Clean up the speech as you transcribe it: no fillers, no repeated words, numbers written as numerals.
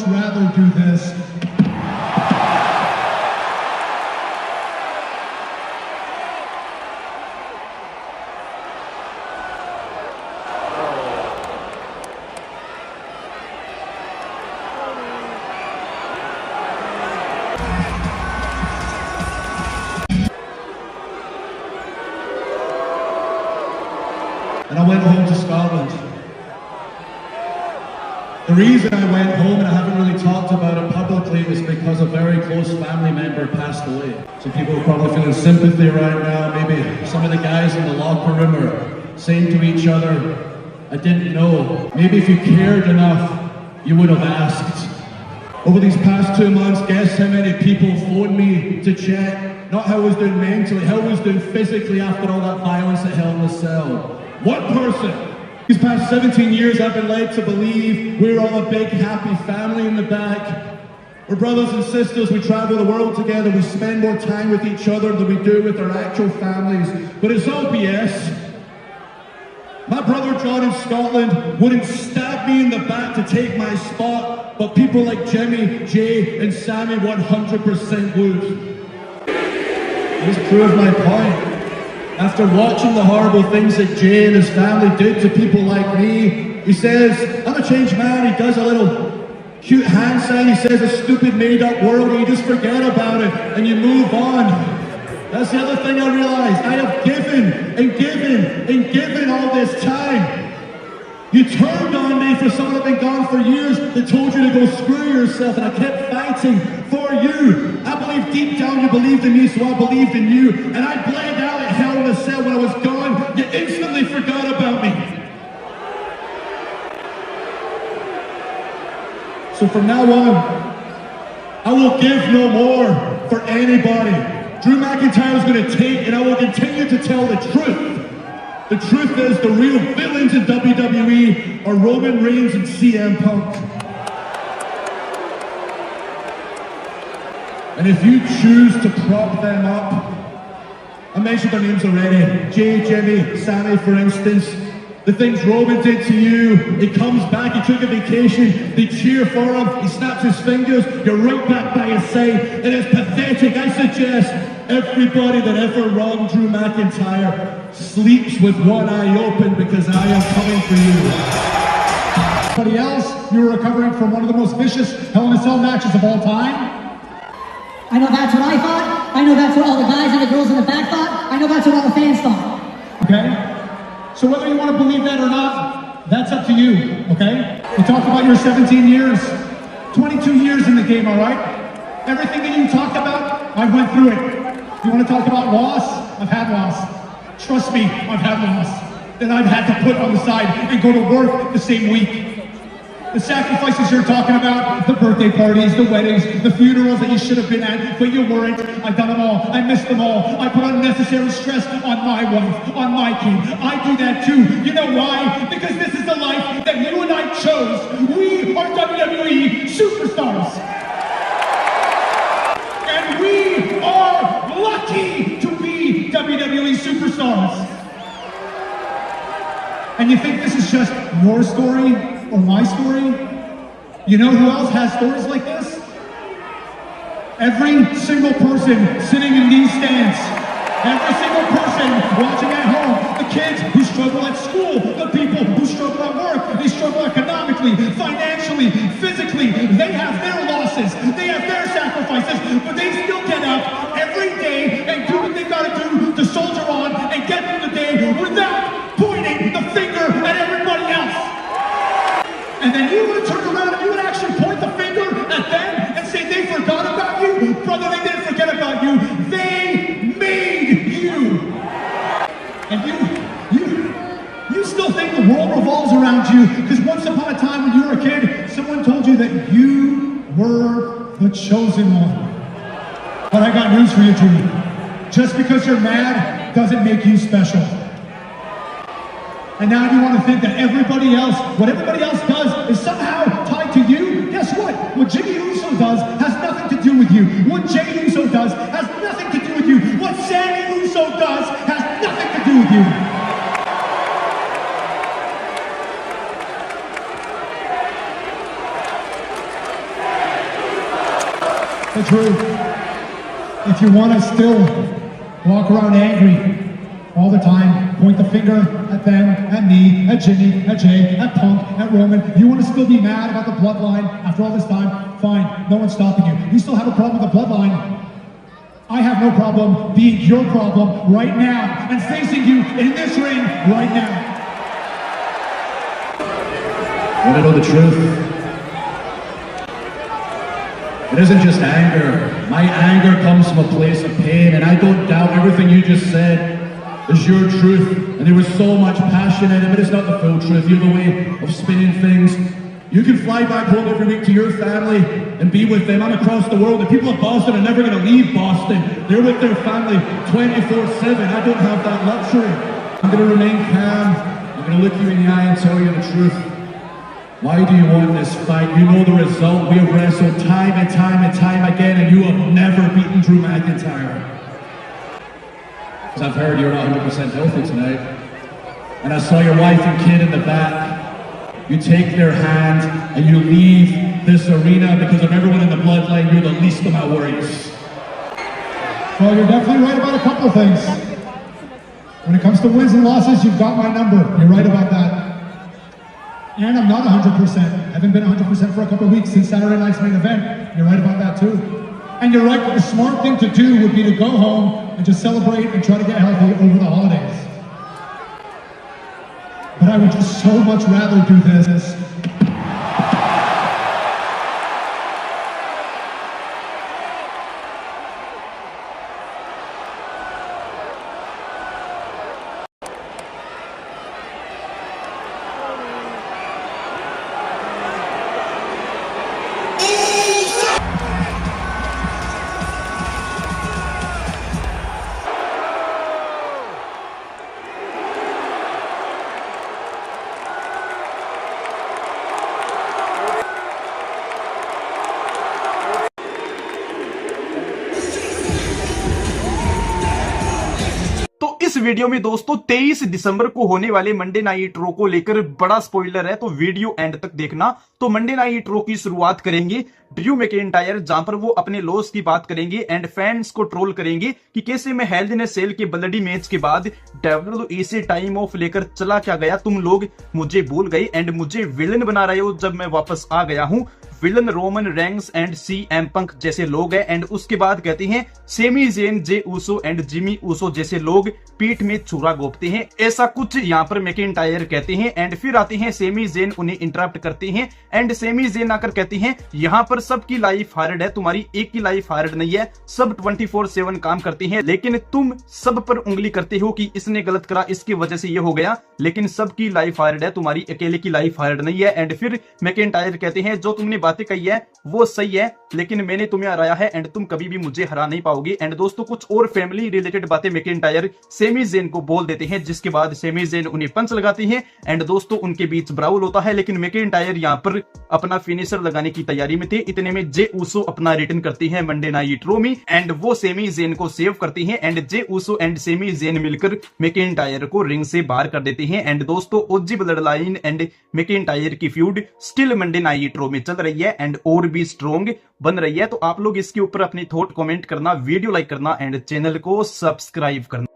rather do this. And I went home to Scotland. The reason I went home, and I haven't really talked about it publicly, was because a very close family member passed away. So people are probably feeling sympathy right now. Maybe some of the guys in the locker room are saying to each other, I didn't know. Maybe if you cared enough, you would have asked. Over these past 2 months, guess how many people phoned me to check, not how I was doing mentally, how I was doing physically after all that violence at Hell in a Cell. One person. These past 17 years, I've been led to believe we're all a big, happy family in the back. We're brothers and sisters, we travel the world together, we spend more time with each other than we do with our actual families. But it's all BS. My brother John in Scotland wouldn't stab me in the back to take my spot, but people like Jimmy, Jay, and Sammy 100% would. This proved my point. After watching the horrible things that Jay and his family did to people like me, he says, I'm a changed man. He does a little cute hand sign. He says a stupid made-up world, and you just forget about it, and you move on. That's the other thing I realized. I have given and given and given all this time. You turned on me for someone that had been gone for years that told you to go screw yourself, and I kept fighting for you. I believe deep down you believed in me, so I believed in you, and I bled out at Hell in a Cell. When I was gone, you instantly forgot about me. So from now on, I will give no more for anybody. Drew McIntyre is going to take, and I will continue to tell the truth. The truth is, the real villains in WWE are Roman Reigns and CM Punk. And if you choose to prop them up, I mentioned their names already. Jay, Jimmy, Sammy, for instance. The things Roman did to you, he comes back, he took a vacation, they cheer for him, he snaps his fingers, you're right back by his side. It is pathetic. I suggest everybody that ever wronged Drew McIntyre sleeps with one eye open, because I am coming for you. Everybody else, you're recovering from one of the most vicious Hell in a Cell matches of all time. I know that's what I thought. I know that's what all the guys and the girls in the back thought. I know that's what all the fans thought. Okay? So whether you want to believe that or not, that's up to you, okay? We talked about your 17 years, 22 years in the game, all right? Everything that you talked about, I went through it. You want to talk about loss? I've had loss. Trust me, I've had loss. That I've had to put on the side and go to work the same week. The sacrifices you're talking about, the birthday parties, the weddings, the funerals that you should have been at, but you weren't. I've done them all. I missed them all. I put unnecessary stress on my wife, on my kid. I do that too. You know why? Because this is the life that you and I chose. We are WWE superstars. And we are lucky to be WWE superstars. And you think this is just your story or my story? You know who else has stories like this? Every single person sitting in these stands, every single person watching at home, the kids who struggle at school, the people who struggle at work, they struggle economically, financially, physically, they have their losses, they have their sacrifices, but they still get up every day and do what they gotta do to soldier on and get through the day without pointing the finger at everybody else. And then you would turn around and you would actually point the finger at them and say they forgot about you. Brother, they didn't forget about you. They made you. And you still think the world revolves around you, because once upon a time when you were a kid, someone told you that you were the chosen one. But I got news for you, Drew. Just because you're mad doesn't make you special. And now you want to think that everybody else, what everybody else does is somehow tied to you? Guess what? What Jimmy Uso does has nothing to do with you. What Jay Uso does has nothing to do with you. What Sammy Uso does has nothing to do with you. the truth. If you want to still walk around angry all the time, point the finger at them, at me, at Jimmy, at Jay, at Punk, at Roman, you want to still be mad about the bloodline after all this time, fine, no one's stopping you. You still have a problem with the bloodline. I have no problem being your problem right now and facing you in this ring right now. Want to know the truth? It isn't just anger. My anger comes from a place of pain, and I don't doubt everything you just said is your truth. And there was so much passion in it, but it's not the full truth. You have a way of spinning things. You can fly back home every week to your family and be with them. I'm across the world. The people of Boston are never going to leave Boston. They're with their family 24/7. I don't have that luxury. I'm going to remain calm. I'm going to look you in the eye and tell you the truth. Why do you want this fight? You know the result. We have wrestled time and time and time again, and you have never beaten Drew McIntyre. Because I've heard you're not 100% healthy tonight. And I saw your wife and kid in the back. You take their hand and you leave this arena because of everyone in the bloodline. You're the least of my worries. Well, you're definitely right about a couple of things. When it comes to wins and losses, you've got my number. You're right about that. And I'm not 100%. I haven't been 100% for a couple of weeks since Saturday night's main event. You're right about that too. And you're right, the smart thing to do would be to go home and just celebrate and try to get healthy over the holidays. But I would just so much rather do this. तो इस video में दोस्तों 23 दिसंबर को होने वाले Monday night रो को लेकर बड़ा स्पॉइलर है, तो वीडियो एंड तक देखना। तो मंडे नाइट रो की शुरुआत करेंगे ड्रू मैकिंटायर, जहां पर वो अपने लॉस की बात करेंगे एंड फैंस को ट्रोल करेंगे कि कैसे मैं हेल इन ए सेल के ब्लडी मैच के बाद WWE से टाइम ऑफ लेकर चला क्या गया, तुम लोग मुझे भूल गए एंड मुझे विलन बना रहे हो जब मैं वापस आ गया हूं। Villain Roman Reigns and CM पंक जैसे लोग हैं। एंड उसके बाद कहते हैं Sami Zayn, Jey Uso and Jimmy Uso जैसे लोग पीठ में छुरा घोंपते हैं, ऐसा कुछ यहाँ पर मैकिंटायर कहते हैं। एंड फिर आते हैं सेमी जेन, उन्हें इंटरप्ट करते हैं एंड सेमी जेन आकर कहते हैं यहाँ पर सबकी लाइफ हार्ड है, तुम्हारी एक की लाइफ हार्ड नहीं है, सब 24/7 काम करते हैं, लेकिन तुम सब पर उंगली करते हो कि इसने गलत करा, इसकी वजह से ये हो गया, लेकिन सबकी लाइफ हार्ड है, तुम्हारी अकेले की लाइफ हार्ड नहीं है। एंड फिर मैकिंटायर कहते हैं जो तुमने बातें कही है वो सही है, लेकिन मैंने तुम्हें हराया है एंड तुम कभी भी मुझे हरा नहीं पाओगे। एंड दोस्तों कुछ और फैमिली रिलेटेड बातें मैकिंटायर सेमी जेन को बोल देते हैं, जिसके बाद सेमी जेन उन्हें पंच लगाते हैं एंड दोस्तों उनके बीच ब्राउल होता है, लेकिन मैकिंटायर यहां पर अपना फिनिशर लगाने की तैयारी में थे। इतने में जे ऊसो अपना रिटर्न करते हैं मंडे नाइट रो में एंड वो सेमी जेन को सेव करते हैं and Jey Uso and Sami Zayn मिलकर मैकिंटायर को रिंग से बाहर कर देते हैं। एंड दोस्तों ओजी ब्लड लाइन एंड मैकिंटायर की फ्यूड स्टिल मंडे नाइट रो में चल रही है एंड और भी स्ट्रॉन्ग बन रही है। तो आप लोग इसके ऊपर अपनी थॉट कमेंट करना, वीडियो लाइक करना एंड चैनल को सब्सक्राइब करना।